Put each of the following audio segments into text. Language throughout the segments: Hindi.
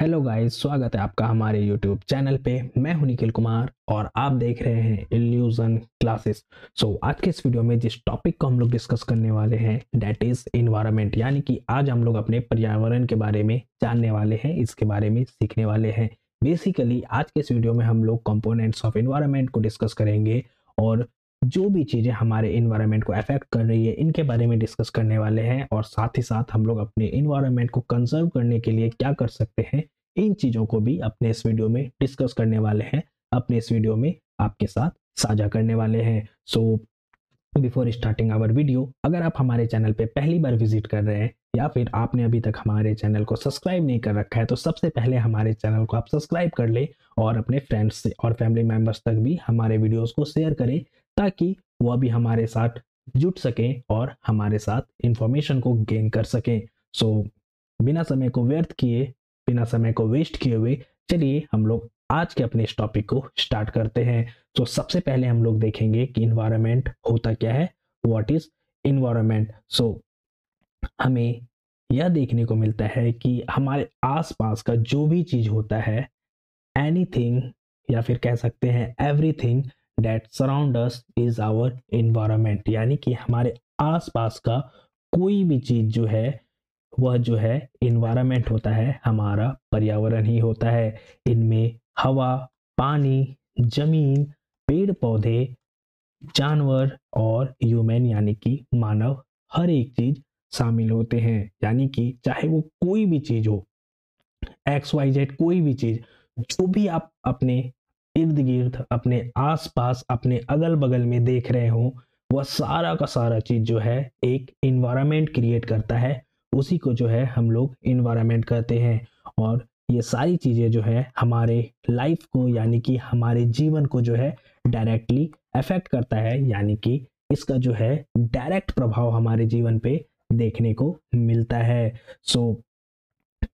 हेलो गाइस, स्वागत है आपका हमारे यूट्यूब चैनल पे। मैं हूं निखिल कुमार और आप देख रहे हैं इल्यूजन क्लासेस। आज के इस वीडियो में जिस टॉपिक को हम लोग डिस्कस करने वाले हैं दैट इज इन्वायरमेंट, यानी कि आज हम लोग अपने पर्यावरण के बारे में जानने वाले हैं, इसके बारे में सीखने वाले हैं। बेसिकली आज के इस वीडियो में हम लोग कंपोनेंट्स ऑफ इन्वायरमेंट को डिस्कस करेंगे और जो भी चीज़ें हमारे इन्वायरमेंट को अफेक्ट कर रही है इनके बारे में डिस्कस करने वाले हैं, और साथ ही साथ हम लोग अपने इन्वायरमेंट को कंजर्व करने के लिए क्या कर सकते हैं इन चीज़ों को भी अपने इस वीडियो में डिस्कस करने वाले हैं, अपने इस वीडियो में आपके साथ साझा करने वाले हैं। बिफोर स्टार्टिंग आवर वीडियो, अगर आप हमारे चैनल पे पहली बार विजिट कर रहे हैं या फिर आपने अभी तक हमारे चैनल को सब्सक्राइब नहीं कर रखा है तो सबसे पहले हमारे चैनल को आप सब्सक्राइब कर ले और अपने फ्रेंड्स से और फैमिली मेंबर्स तक भी हमारे वीडियोस को शेयर करें ताकि वह भी हमारे साथ जुट सकें और हमारे साथ इंफॉर्मेशन को गेन कर सकें। बिना समय को व्यर्थ किए, बिना समय को वेस्ट किए हुए चलिए हम लोग आज के अपने इस टॉपिक को स्टार्ट करते हैं। सबसे पहले हम लोग देखेंगे कि इन्वायरमेंट होता क्या है, व्हाट इज इन्वायरमेंट। हमें यह देखने को मिलता है कि हमारे आसपास का जो भी चीज होता है, एनीथिंग या फिर कह सकते हैं everything that surround us is our environment, यानी कि हमारे आसपास का कोई भी चीज जो है वह जो है इन्वायरमेंट होता है, हमारा पर्यावरण ही होता है। इनमें हवा, पानी, जमीन, पेड़ पौधे, जानवर और ह्यूमन यानी कि मानव, हर एक चीज शामिल होते हैं। यानी कि चाहे वो कोई भी चीज हो, एक्स वाई जेड कोई भी चीज, जो भी आप अपने इर्द गिर्द, अपने आसपास, अपने अगल बगल में देख रहे हो, वह सारा का सारा चीज जो है एक इन्वायरमेंट क्रिएट करता है। उसी को जो है हम लोग इन्वायरमेंट कहते हैं। और ये सारी चीजें जो है हमारे लाइफ को यानी कि हमारे जीवन को जो है डायरेक्टली अफेक्ट करता है, यानी कि इसका जो है डायरेक्ट प्रभाव हमारे जीवन पे देखने को मिलता है।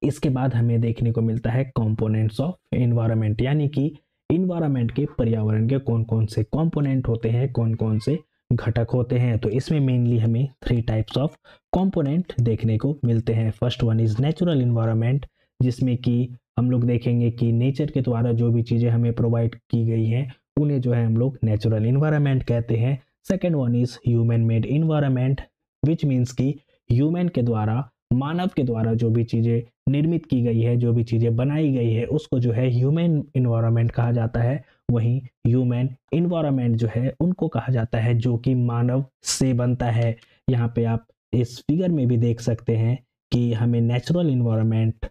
इसके बाद हमें देखने को मिलता है कंपोनेंट्स ऑफ इन्वायरमेंट, यानी कि इन्वायरमेंट के, पर्यावरण के कौन कौन से कंपोनेंट होते हैं, कौन कौन से घटक होते हैं। तो इसमें मेनली हमें 3 टाइप्स ऑफ कंपोनेंट देखने को मिलते हैं। First one is natural environment, जिसमें कि हम लोग देखेंगे कि नेचर के द्वारा जो भी चीज़ें हमें प्रोवाइड की गई हैं उन्हें जो है हम लोग नेचुरल इन्वायरमेंट कहते हैं। Second one is human made environment, which means कि ह्यूमन के द्वारा, मानव के द्वारा जो भी चीज़ें निर्मित की गई है, जो भी चीज़ें बनाई गई है, उसको जो है ह्यूमन इन्वायरमेंट कहा जाता है। वहीं ह्यूमन इन्वायरमेंट जो है उनको कहा जाता है जो कि मानव से बनता है। यहाँ पे आप इस फिगर में भी देख सकते हैं कि हमें नेचुरल इन्वायरमेंट,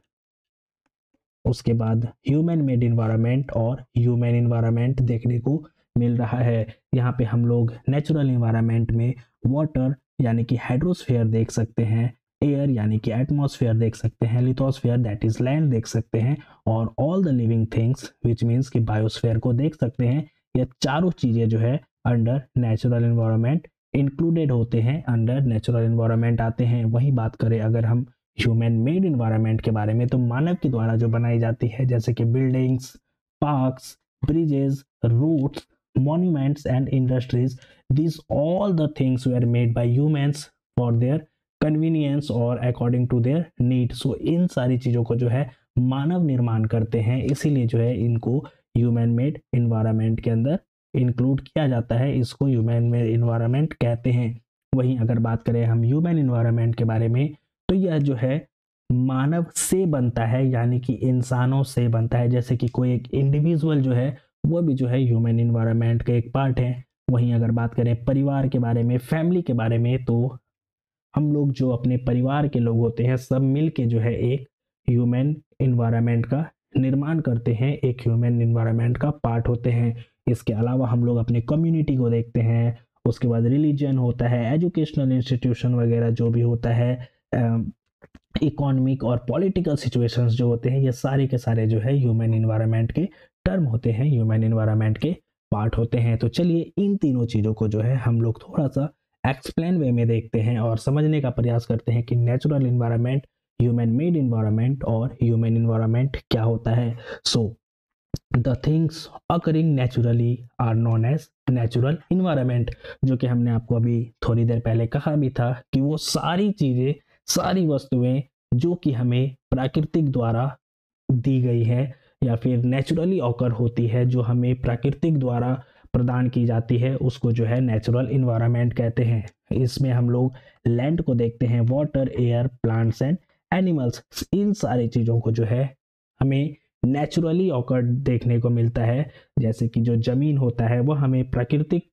उसके बाद ह्यूमन मेड इन्वायरमेंट और ह्यूमन इन्वायरमेंट देखने को मिल रहा है। यहाँ पे हम लोग नेचुरल इन्वायरमेंट में वाटर यानी कि हाइड्रोस्फीयर देख सकते हैं, एयर यानी कि एटमॉस्फेयर देख सकते हैं, लिथोस्फीयर दैट इज लैंड देख सकते हैं, और all the living things which means कि बायोस्फीयर को देख सकते हैं। ये चारों चीजें जो है अंडर नेचुरल इन्वायरमेंट इंक्लूडेड होते हैं, अंडर नेचुरल इन्वायरमेंट आते हैं। वही बात करें अगर हम ह्यूमन मेड इन्वायरमेंट के बारे में, तो मानव के द्वारा जो बनाई जाती है, जैसे कि buildings, parks, bridges, roads, monuments and industries, these all the things were made by humans for their convenience or according to their need। इन सारी चीज़ों को जो है मानव निर्माण करते हैं, इसीलिए जो है इनको ह्यूमन मेड इन्वायरमेंट के अंदर इंक्लूड किया जाता है, इसको ह्यूमन मेड इन्वायरमेंट कहते हैं। वहीं अगर बात करें हम ह्यूमन इन्वायरमेंट के बारे में, तो यह जो है मानव से बनता है, यानी कि इंसानों से बनता है। जैसे कि कोई एक इंडिविजुअल जो है वो भी जो है ह्यूमन इन्वायरमेंट का एक पार्ट है। वहीं अगर बात करें परिवार के बारे में, फैमिली के बारे में, तो हम लोग जो अपने परिवार के लोग होते हैं सब मिल के जो है एक ह्यूमन इन्वायरमेंट का निर्माण करते हैं, एक ह्यूमन इन्वायरमेंट का पार्ट होते हैं। इसके अलावा हम लोग अपने कम्युनिटी को देखते हैं, उसके बाद रिलीजन होता है, एजुकेशनल इंस्टीट्यूशन वगैरह जो भी होता है, इकोनॉमिक और पॉलिटिकल सिचुएशंस जो होते हैं, ये सारे के सारे जो है ह्यूमन इन्वायरमेंट के टर्म होते हैं, ह्यूमन इन्वायरमेंट के पार्ट होते हैं। तो चलिए इन तीनों चीज़ों को जो है हम लोग थोड़ा सा एक्सप्लेन वे में देखते हैं और समझने का प्रयास करते हैं कि natural environment, human made environment और ह्यूमन इन्वायरमेंट क्या होता है। The things occurring naturally are known as natural environment, जो कि हमने आपको अभी थोड़ी देर पहले कहा भी था कि वो सारी चीज़ें, सारी वस्तुएं जो कि हमें प्राकृतिक द्वारा दी गई है या फिर नेचुरली ऑकर होती है, जो हमें प्राकृतिक द्वारा प्रदान की जाती है, उसको जो है नेचुरल इन्वायरमेंट कहते हैं। इसमें हम लोग लैंड को देखते हैं, water, air, plants and animals, इन सारी चीज़ों को जो है हमें नेचुरली ऑकर देखने को मिलता है। जैसे कि जो जमीन होता है वह हमें प्राकृतिक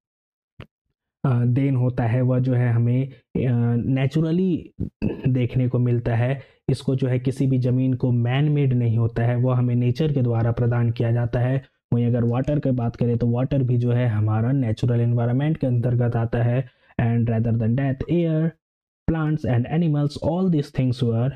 देन होता है, वह जो है हमें नेचुरली देखने को मिलता है। इसको जो है किसी भी ज़मीन को मैन मेड नहीं होता है, वह हमें नेचर के द्वारा प्रदान किया जाता है। वहीं अगर वाटर की बात करें तो वाटर भी जो है हमारा नेचुरल एनवायरनमेंट के अंतर्गत आता है। And rather than that, air, plants and animals, all these things were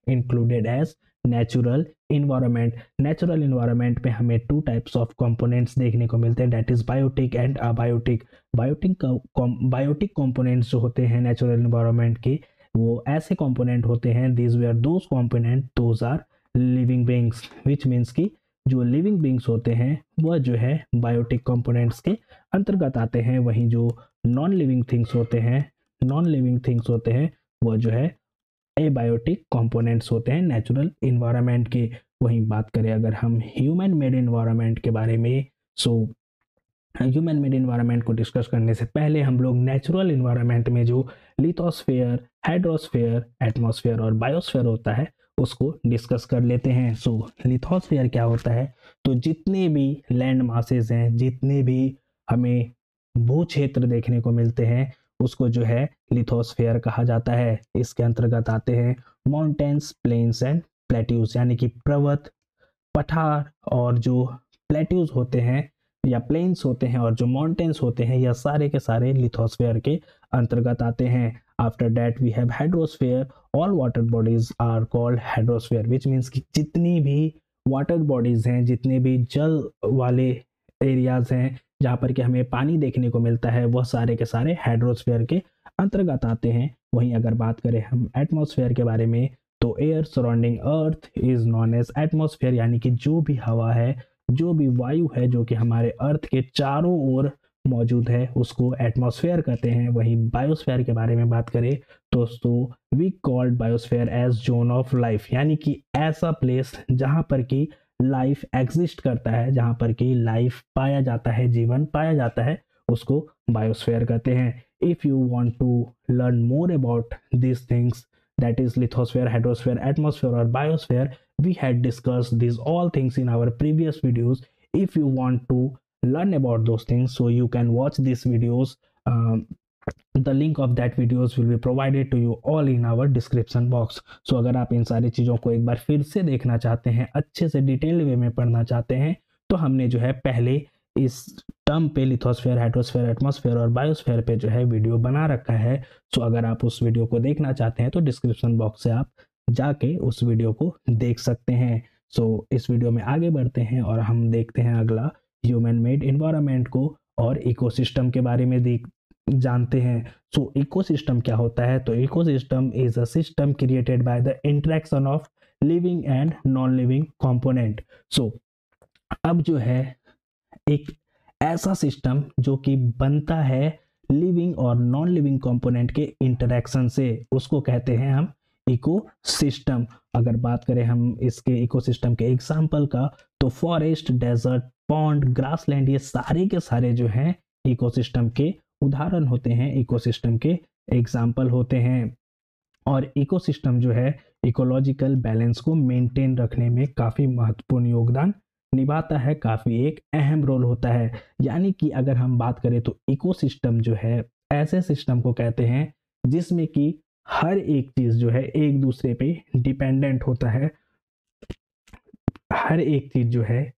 included as natural environment. Natural environment में हमें टू टाइप्स ऑफ कंपोनेंट्स देखने को मिलते हैं, that is biotic and abiotic. Biotic components जो होते हैं नेचुरल एनवायरनमेंट के, वो ऐसे कंपोनेंट होते हैं, these were those component, those are living beings, which means कि जो लिविंग बींग्स होते हैं वह जो है बायोटिक कंपोनेंट्स के अंतर्गत आते हैं। वहीं जो नॉन लिविंग थिंग्स होते हैं वो जो है एबायोटिक कंपोनेंट्स होते हैं नेचुरल इन्वायरमेंट के। वहीं बात करें अगर हम ह्यूमन मेड इन्वायरमेंट के बारे में, सो ह्यूमन मेड इन्वायरमेंट को डिस्कस करने से पहले हम लोग नेचुरल इन्वायरमेंट में जो लिथोस्फेयर, हाइड्रोस्फेयर, एटमॉस्फेयर और बायोस्फेयर होता है उसको डिस्कस कर लेते हैं। सो लिथोस्फेयर क्या होता है? तो जितने भी लैंड मासेस हैं, जितने भी हमें भू क्षेत्र देखने को मिलते हैं, उसको जो है लिथोस्फेयर कहा जाता है। इसके अंतर्गत आते हैं माउंटेन्स, प्लेन्स एंड प्लेट्यूज, यानी कि पर्वत, पठार, और जो प्लेट्यूज होते हैं या प्लेन्स होते हैं और जो माउंटेन्स होते हैं, यह सारे के सारे लिथोस्फेयर के अंतर्गत आते हैं। After that we have hydrosphere, all water bodies are called hydrosphere, which means कि जितनी भी वाटर बॉडीज हैं, जितने भी जल वाले एरियाज हैं जहाँ पर कि हमें पानी देखने को मिलता है, वह सारे के सारे हाइड्रोस्फेयर के अंतर्गत आते हैं। वहीं अगर बात करें हम एटमॉस्फेयर के बारे में, तो air surrounding earth is known as atmosphere, यानी कि जो भी हवा है, जो भी वायु है जो कि हमारे अर्थ के चारों ओर मौजूद है, उसको एटमॉस्फेयर कहते हैं। वहीं बायोस्फेयर के बारे में बात करें दोस्तों, we called biosphere as zone of life, यानी कि ऐसा प्लेस जहाँ पर कि लाइफ एग्जिस्ट करता है, जहाँ पर कि लाइफ पाया जाता है, जीवन पाया जाता है, उसको बायोस्फेयर कहते हैं। If you want to learn more about this things, that is lithosphere, hydrosphere, atmosphere or biosphere, we had discussed these all things in our previous videos. If you want to learn about those things, so you can watch these videos. The link of that videos will be provided to you all in our description box. So अगर आप इन सारी चीज़ों को एक बार फिर से देखना चाहते हैं, अच्छे से डिटेल्ड वे में पढ़ना चाहते हैं, तो हमने जो है पहले इस टर्म पे लिथोस्फेयर, हाइड्रोस्फेयर, एटमॉस्फेयर और बायोस्फेयर पे जो है वीडियो बना रखा है। सो अगर आप उस वीडियो को देखना चाहते हैं तो डिस्क्रिप्शन बॉक्स से आप जाके उस वीडियो को देख सकते हैं। सो इस वीडियो में आगे बढ़ते हैं और हम देखते हैं अगला ह्यूमन मेड इन्वायरमेंट को और इकोसिस्टम के बारे में जानते हैं। सो इकोसिस्टम क्या होता है? तो ecosystem is a system created by the interaction of living and non living component. So अब जो है एक ऐसा सिस्टम जो कि बनता है लिविंग और नॉन लिविंग कंपोनेंट के इंटरेक्शन से, उसको कहते हैं हम इकोसिस्टम। अगर बात करें हम इसके इकोसिस्टम के एग्जाम्पल का, तो फॉरेस्ट, डेजर्ट, पॉन्ड, ग्रासलैंड, ये सारे के सारे जो हैं इकोसिस्टम के उदाहरण होते हैं, इकोसिस्टम के एग्जाम्पल होते हैं। और इकोसिस्टम जो है इकोलॉजिकल बैलेंस को मेंटेन रखने में काफ़ी महत्वपूर्ण योगदान निभाता है, काफ़ी एक अहम रोल होता है। यानी कि अगर हम बात करें तो इकोसिस्टम जो है ऐसे सिस्टम को कहते हैं जिसमें कि हर एक चीज़ जो है एक दूसरे पे डिपेंडेंट होता है, हर एक चीज़ जो है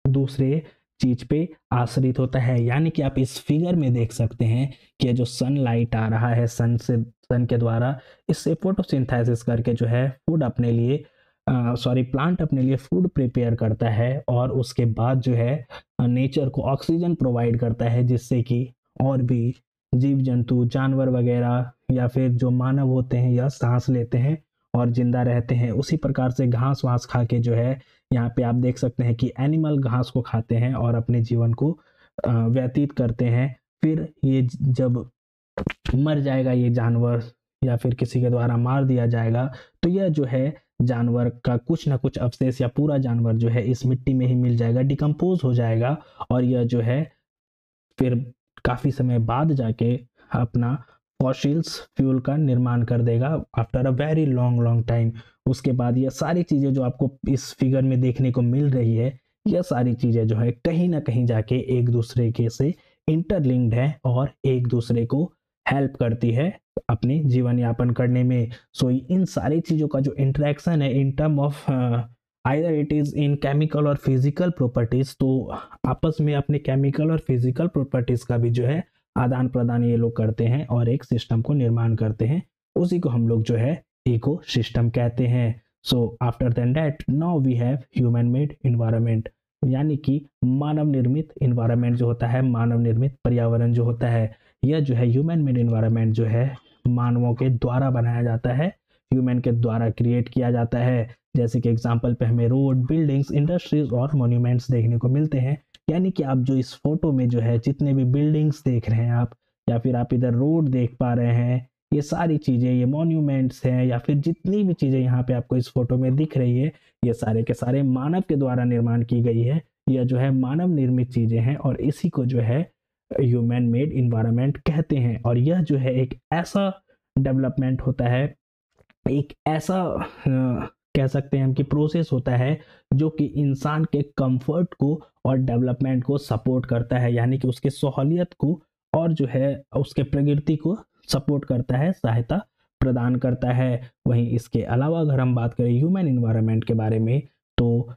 दूसरे चीज पे आश्रित होता है। यानी कि आप इस फिगर में देख सकते हैं कि जो सनलाइट आ रहा है सन के द्वारा, इससे फोटोसिंथेसिस करके जो है फूड अपने लिए प्लांट अपने लिए फूड प्रिपेयर करता है और उसके बाद जो है नेचर को ऑक्सीजन प्रोवाइड करता है, जिससे कि और भी जीव जंतु, जानवर वगैरह या फिर जो मानव होते हैं यह सांस लेते हैं और जिंदा रहते हैं। उसी प्रकार से घास वास खा के जो है, यहाँ पे आप देख सकते हैं कि एनिमल घास को खाते हैं और अपने जीवन को व्यतीत करते हैं। फिर ये जब मर जाएगा ये जानवर या फिर किसी के द्वारा मार दिया जाएगा, तो यह जो है जानवर का कुछ ना कुछ अवशेष या पूरा जानवर जो है इस मिट्टी में ही मिल जाएगा, डिकम्पोज हो जाएगा, और यह जो है फिर काफ़ी समय बाद जाके अपना फॉसिल्स फ्यूल का निर्माण कर देगा after a very long long time. उसके बाद ये सारी चीज़ें जो आपको इस फिगर में देखने को मिल रही है, यह सारी चीज़ें जो है कहीं ना कहीं जाके एक दूसरे के से इंटरलिंक्ड है और एक दूसरे को हेल्प करती है अपने जीवन यापन करने में। सो इन सारी चीज़ों का जो इंटरेक्शन है in term of either it is in chemical और फिजिकल प्रॉपर्टीज, तो आपस में अपने केमिकल और फिजिकल प्रॉपर्टीज का भी जो है आदान प्रदान ये लोग करते हैं और एक सिस्टम को निर्माण करते हैं। उसी को हम लोग जो है इको सिस्टम कहते हैं। So after then that now we have human made environment, यानी कि मानव निर्मित इन्वायरमेंट जो होता है, मानव निर्मित पर्यावरण जो होता है, यह जो है ह्यूमन मेड इन्वायरमेंट जो है मानवों के द्वारा बनाया जाता है, ह्यूमन के द्वारा क्रिएट किया जाता है। जैसे कि एग्जांपल पे हमें रोड, बिल्डिंग्स, इंडस्ट्रीज और मॉन्यूमेंट्स देखने को मिलते हैं। यानी कि आप जो इस फोटो में जो है जितने भी बिल्डिंग्स देख रहे हैं आप, या फिर आप इधर रोड देख पा रहे हैं, ये सारी चीज़ें, ये मॉन्यूमेंट्स हैं, या फिर जितनी भी चीज़ें यहाँ पे आपको इस फोटो में दिख रही है, ये सारे के सारे मानव के द्वारा निर्माण की गई है। यह जो है मानव निर्मित चीज़ें हैं और इसी को जो है ह्यूमन मेड इन्वायरमेंट कहते हैं। और यह जो है एक ऐसा डेवलपमेंट होता है, एक ऐसा कह सकते हैं हम कि प्रोसेस होता है जो कि इंसान के कंफर्ट को और डेवलपमेंट को सपोर्ट करता है, यानी कि उसके सहूलियत को और जो है उसके प्रकृति को सपोर्ट करता है, सहायता प्रदान करता है। वहीं इसके अलावा अगर हम बात करें ह्यूमन इन्वायरमेंट के बारे में, तो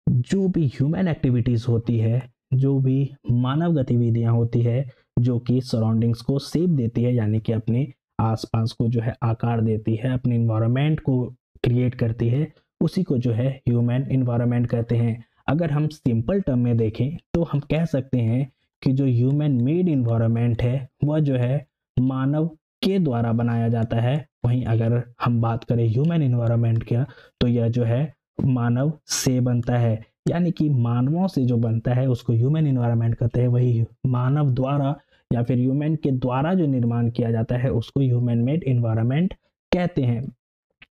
जो भी ह्यूमन एक्टिविटीज़ होती है, जो भी मानव गतिविधियां होती है, जो कि सराउंडिंग्स को शेप देती है, यानी कि अपने आसपास को जो है आकार देती है, अपने इन्वायरमेंट को क्रिएट करती है, उसी को जो है ह्यूमन इन्वायरमेंट कहते हैं। अगर हम सिंपल टर्म में देखें तो हम कह सकते हैं कि जो ह्यूमन मेड इन्वायरमेंट है वह जो है मानव के द्वारा बनाया जाता है। वहीं अगर हम बात करें ह्यूमन इन्वायरमेंट का, तो यह जो है मानव से बनता है, यानी कि मानवों से जो बनता है उसको ह्यूमन इन्वायरमेंट कहते हैं। वही मानव द्वारा या फिर ह्यूमन के द्वारा जो निर्माण किया जाता है उसको ह्यूमन मेड इन्वायरमेंट कहते हैं।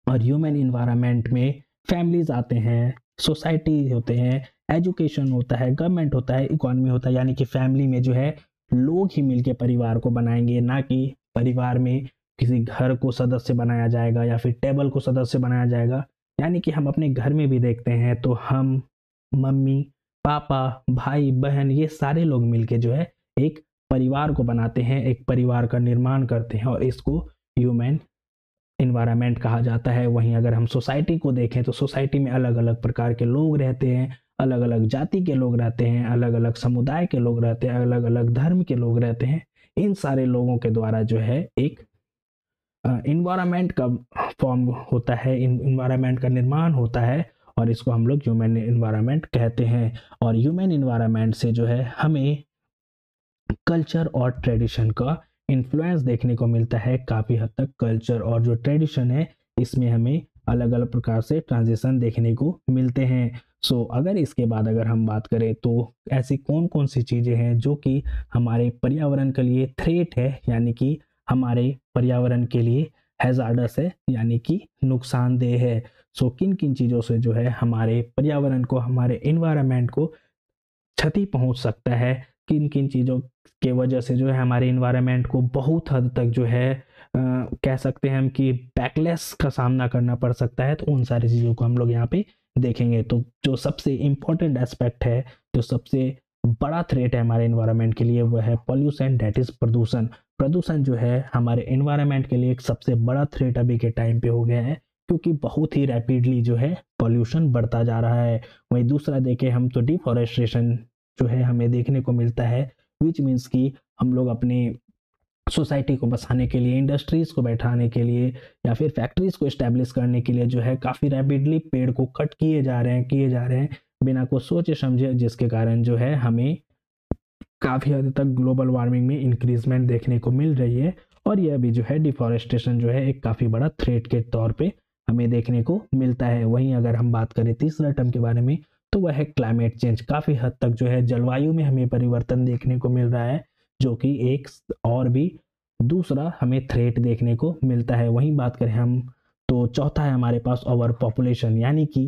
और ह्यूमन इन्वायरमेंट में फैमिलीज आते हैं, सोसाइटी होते हैं, एजुकेशन होता है, गवर्नमेंट होता है, इकोनॉमी होता है। यानी कि फैमिली में जो है लोग ही मिलके परिवार को बनाएंगे, ना कि परिवार में किसी घर को सदस्य बनाया जाएगा या फिर टेबल को सदस्य बनाया जाएगा। यानी कि हम अपने घर में भी देखते हैं तो हम मम्मी, पापा, भाई, बहन, ये सारे लोग मिलके जो है एक परिवार को बनाते हैं, एक परिवार का निर्माण करते हैं और इसको ह्यूमन इन्वायरमेंट कहा जाता है। वहीं अगर हम सोसाइटी को देखें तो सोसाइटी में अलग अलग प्रकार के लोग रहते हैं, अलग अलग जाति के लोग रहते हैं, अलग अलग समुदाय के लोग रहते हैं, अलग अलग धर्म के लोग रहते हैं। इन सारे लोगों के द्वारा जो है एक इन्वायरमेंट का फॉर्म होता है, इन्वायरमेंट का निर्माण होता है और इसको हम लोग ह्यूमन इन्वायरमेंट कहते हैं। और ह्यूमन इन्वायरमेंट से जो है हमें कल्चर और ट्रेडिशन का इन्फ्लुएंस देखने को मिलता है। काफ़ी हद तक कल्चर और जो ट्रेडिशन है इसमें हमें अलग अलग प्रकार से ट्रांजिशन देखने को मिलते हैं। सो अगर इसके बाद अगर हम बात करें तो ऐसी कौन कौन सी चीज़ें हैं जो कि हमारे पर्यावरण के लिए थ्रेट है, यानी कि हमारे पर्यावरण के लिए हैजार्डस है, यानी कि नुकसानदेह है। सो किन किन चीज़ों से जो है हमारे पर्यावरण को, हमारे इन्वायरमेंट को क्षति पहुंच सकता है, किन किन चीज़ों के वजह से जो है हमारे इन्वायरमेंट को बहुत हद तक जो है कह सकते हैं हम कि बैकलेस का सामना करना पड़ सकता है। तो उन सारी चीज़ों को हम लोग यहाँ पे देखेंगे। तो जो सबसे इम्पोर्टेंट एस्पेक्ट है, जो सबसे बड़ा थ्रेट है हमारे इन्वायरमेंट के लिए, वह है पॉल्यूशन, दैट इज प्रदूषण। प्रदूषण जो है हमारे इन्वायरमेंट के लिए एक सबसे बड़ा थ्रेट अभी के टाइम पे हो गया है, क्योंकि बहुत ही रैपिडली जो है पॉल्यूशन बढ़ता जा रहा है। वहीं दूसरा देखें हम तो डिफॉरेस्टेशन जो है हमें देखने को मिलता है, विच मीन्स कि हम लोग अपनी सोसाइटी को बसाने के लिए, इंडस्ट्रीज को बैठाने के लिए या फिर फैक्ट्रीज को इस्टेब्लिश करने के लिए जो है काफ़ी रैपिडली पेड़ को कट किए जा रहे हैं बिना कुछ सोचे समझे, जिसके कारण जो है हमें काफ़ी हद तक ग्लोबल वार्मिंग में इंक्रीजमेंट देखने को मिल रही है। और यह भी जो है डिफॉरेस्टेशन जो है एक काफ़ी बड़ा थ्रेट के तौर पे हमें देखने को मिलता है। वहीं अगर हम बात करें तीसरा टर्म के बारे में, तो वह है क्लाइमेट चेंज। काफ़ी हद तक जो है जलवायु में हमें परिवर्तन देखने को मिल रहा है, जो कि एक और भी दूसरा हमें थ्रेट देखने को मिलता है। वहीं बात करें हम तो तो चौथा है हमारे पास ओवर पॉपुलेशन, यानी कि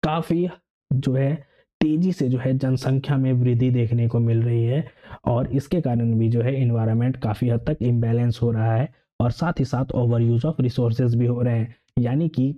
काफ़ी जो है तेजी से जो है जनसंख्या में वृद्धि देखने को मिल रही है, और इसके कारण भी जो है इन्वायरमेंट काफ़ी हद तक इम्बैलेंस हो रहा है, और साथ ही साथ ओवर यूज ऑफ रिसोर्सेज भी हो रहे हैं। यानी कि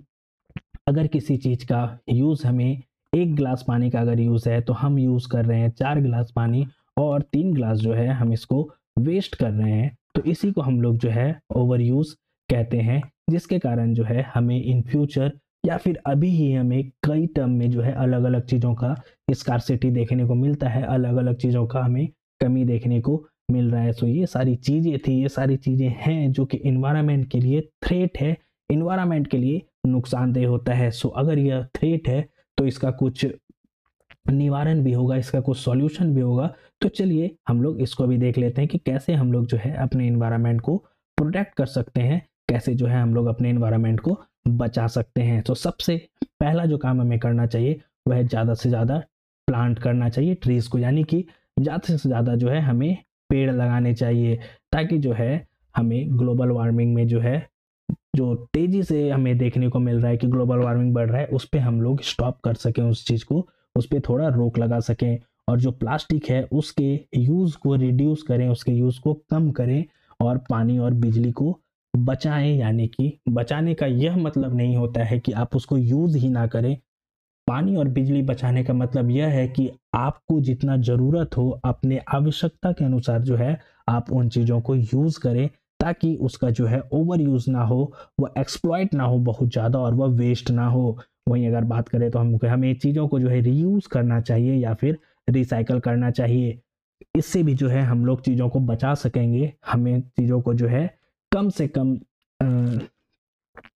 अगर किसी चीज़ का यूज़ हमें 1 गिलास पानी का अगर यूज़ है तो हम यूज़ कर रहे हैं 4 गिलास पानी, और 3 गिलास जो है हम इसको वेस्ट कर रहे हैं। तो इसी को हम लोग जो है ओवर यूज़ कहते हैं, जिसके कारण जो है हमें इन फ्यूचर या फिर अभी ही हमें कई टर्म में जो है अलग अलग चीज़ों का स्कार्सिटी देखने को मिलता है, अलग अलग चीज़ों का हमें कमी देखने को मिल रहा है। सो ये सारी चीज़ें थी, ये सारी चीज़ें हैं जो कि इन्वायरमेंट के लिए थ्रेट है, इन्वायरमेंट के लिए नुकसानदेह होता है। सो अगर यह थ्रेट है तो इसका कुछ निवारण भी होगा, इसका कुछ सॉल्यूशन भी होगा। तो चलिए हम लोग इसको भी देख लेते हैं कि कैसे हम लोग जो है अपने इन्वायरमेंट को प्रोटेक्ट कर सकते हैं, कैसे जो है हम लोग अपने इन्वायरमेंट को बचा सकते हैं। तो सबसे पहला जो काम हमें करना चाहिए वह है ज़्यादा से ज़्यादा प्लांट करना चाहिए ट्रीज को, यानी कि ज़्यादा से ज़्यादा जो है हमें पेड़ लगाने चाहिए, ताकि जो है हमें ग्लोबल वार्मिंग में जो है जो तेजी से हमें देखने को मिल रहा है कि ग्लोबल वार्मिंग बढ़ रहा है, उस पर हम लोग स्टॉप कर सकें, उस चीज़ को, उस पर थोड़ा रोक लगा सकें। और जो प्लास्टिक है उसके यूज़ को रिड्यूस करें, उसके यूज़ को कम करें, और पानी और बिजली को बचाएं। यानी कि बचाने का यह मतलब नहीं होता है कि आप उसको यूज़ ही ना करें। पानी और बिजली बचाने का मतलब यह है कि आपको जितना ज़रूरत हो अपने आवश्यकता के अनुसार जो है आप उन चीज़ों को यूज़ करें, ताकि उसका जो है ओवर यूज़ ना हो, वह एक्सप्लॉइट ना हो बहुत ज़्यादा, और वह वेस्ट ना हो। वहीं अगर बात करें तो हमें चीज़ों को जो है रीयूज़ करना चाहिए या फिर रिसाइकल करना चाहिए। इससे भी जो है हम लोग चीज़ों को बचा सकेंगे, हमें चीज़ों को जो है कम से कम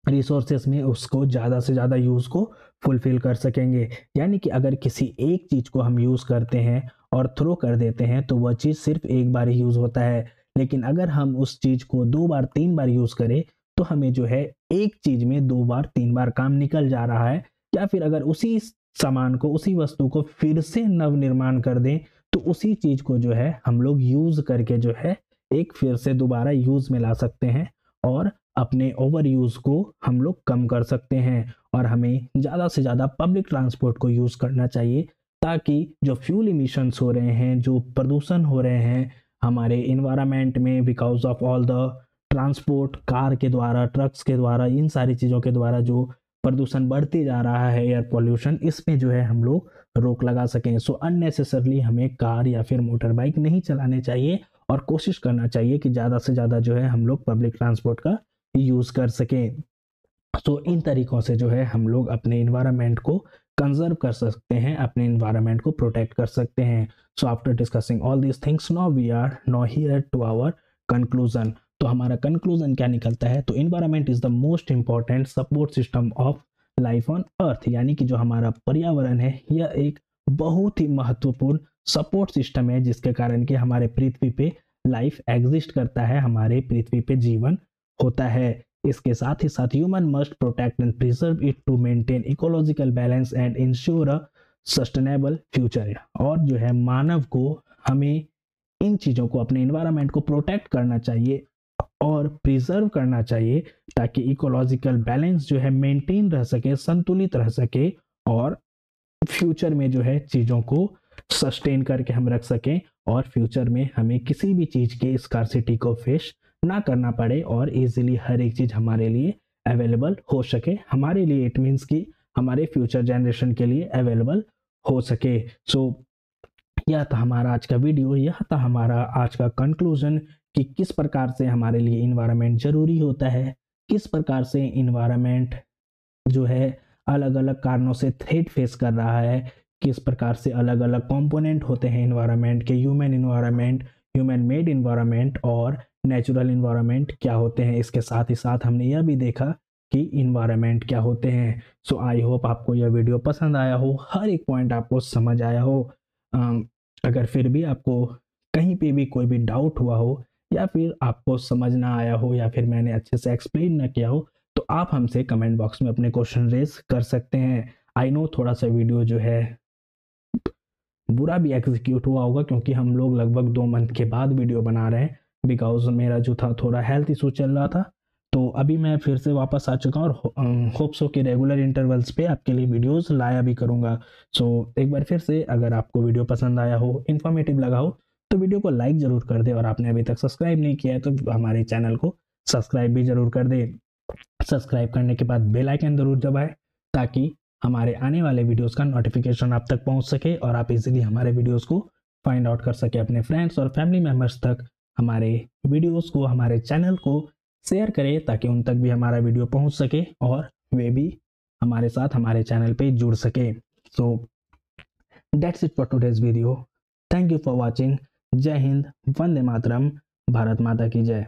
रिसोर्सेस में उसको ज़्यादा से ज़्यादा यूज़ को फुलफिल कर सकेंगे। यानी कि अगर किसी एक चीज़ को हम यूज़ करते हैं और थ्रो कर देते हैं तो वह चीज़ सिर्फ एक बार ही यूज़ होता है, लेकिन अगर हम उस चीज़ को 2 बार 3 बार यूज़ करें तो हमें जो है एक चीज़ में 2 बार 3 बार काम निकल जा रहा है। या फिर अगर उसी सामान को, उसी वस्तु को फिर से नवनिर्माण कर दें तो उसी चीज़ को जो है हम लोग यूज़ करके जो है एक फिर से दोबारा यूज़ में ला सकते हैं, और अपने ओवर यूज़ को हम लोग कम कर सकते हैं। और हमें ज़्यादा से ज़्यादा पब्लिक ट्रांसपोर्ट को यूज़ करना चाहिए, ताकि जो फ्यूल इमिशंस हो रहे हैं, जो प्रदूषण हो रहे हैं हमारे इन्वायरमेंट में because of all the transport, car के द्वारा, ट्रक्स के द्वारा, इन सारी चीज़ों के द्वारा जो प्रदूषण बढ़ते जा रहा है, एयर पॉल्यूशन, इसमें जो है हम लोग रोक लगा सकें। सो अननेसेसरली हमें कार या फिर मोटर बाइक नहीं चलाने चाहिए, और कोशिश करना चाहिए कि ज़्यादा से ज़्यादा जो है हम लोग पब्लिक ट्रांसपोर्ट का यूज़ कर सकें। तो इन तरीक़ों से जो है हम लोग अपने इन्वायरमेंट को कंजर्व कर सकते हैं, अपने इन्वायरमेंट को प्रोटेक्ट कर सकते हैं। So after discussing all these things now we are now here to our conclusion. तो हमारा कंक्लूजन क्या निकलता है? तो environment is the most important support system of life on earth, यानी कि जो हमारा पर्यावरण है यह एक बहुत ही महत्वपूर्ण सपोर्ट सिस्टम है, जिसके कारण कि हमारे पृथ्वी पे लाइफ एग्जिस्ट करता है, हमारे पृथ्वी पे जीवन होता है। इसके साथ ही साथ human must protect and preserve it to maintain ecological balance and ensure a sustainable future. और जो है मानव को हमें इन चीज़ों को, अपने इन्वायरमेंट को प्रोटेक्ट करना चाहिए और प्रिजर्व करना चाहिए, ताकि इकोलॉजिकल बैलेंस जो है मेंटेन रह सके, संतुलित रह सके, और फ्यूचर में जो है चीज़ों को सस्टेन करके हम रख सकें, और फ्यूचर में हमें किसी भी चीज़ के स्कार्सिटी को फेस ना करना पड़े, और इजीली हर एक चीज़ हमारे लिए अवेलेबल हो सके, हमारे लिए इट मीन्स कि हमारे फ्यूचर जनरेशन के लिए अवेलेबल हो सके। सो यह था हमारा आज का वीडियो, यह था हमारा आज का कंक्लूजन कि किस प्रकार से हमारे लिए इन्वायरमेंट ज़रूरी होता है, किस प्रकार से इन्वायरमेंट जो है अलग अलग कारणों से थ्रेट फेस कर रहा है, किस प्रकार से अलग अलग कंपोनेंट होते हैं इन्वायरमेंट के, ह्यूमन मेड इन्वायरमेंट और नेचुरल इन्वायरमेंट क्या होते हैं। इसके साथ ही साथ हमने यह भी देखा कि इन्वायरमेंट क्या होते हैं। सो आई होप आपको यह वीडियो पसंद आया हो, हर एक पॉइंट आपको समझ आया हो। अगर फिर भी आपको कहीं पे भी कोई भी डाउट हुआ हो, या फिर आपको समझ ना आया हो, या फिर मैंने अच्छे से एक्सप्लेन ना किया हो, तो आप हमसे कमेंट बॉक्स में अपने क्वेश्चन रेज कर सकते हैं। आई नो थोड़ा सा वीडियो जो है बुरा भी एग्जीक्यूट हुआ होगा, क्योंकि हम लोग लगभग 2 मंथ के बाद वीडियो बना रहे हैं, बिकॉज मेरा जो था थोड़ा हेल्थ इशू चल रहा था, तो अभी मैं फिर से वापस आ चुका हूँ और होप सो के रेगुलर इंटरवल्स पे आपके लिए वीडियोस लाया भी करूँगा। सो एक बार फिर से, अगर आपको वीडियो पसंद आया हो, इन्फॉर्मेटिव लगा हो, तो वीडियो को लाइक ज़रूर कर दे, और आपने अभी तक सब्सक्राइब नहीं किया है तो हमारे चैनल को सब्सक्राइब भी ज़रूर कर दे। सब्सक्राइब करने के बाद बेल आइकन ज़रूर दबाएं, ताकि हमारे आने वाले वीडियोस का नोटिफिकेशन आप तक पहुंच सके और आप इजीली हमारे वीडियोस को फाइंड आउट कर सके। अपने फ्रेंड्स और फैमिली मेम्बर्स तक हमारे वीडियोस को, हमारे चैनल को शेयर करें, ताकि उन तक भी हमारा वीडियो पहुंच सके और वे भी हमारे साथ हमारे चैनल पे जुड़ सके। So that's it for today's video. Thank you for watching. जय हिंद, वंदे मातरम, भारत माता की जय।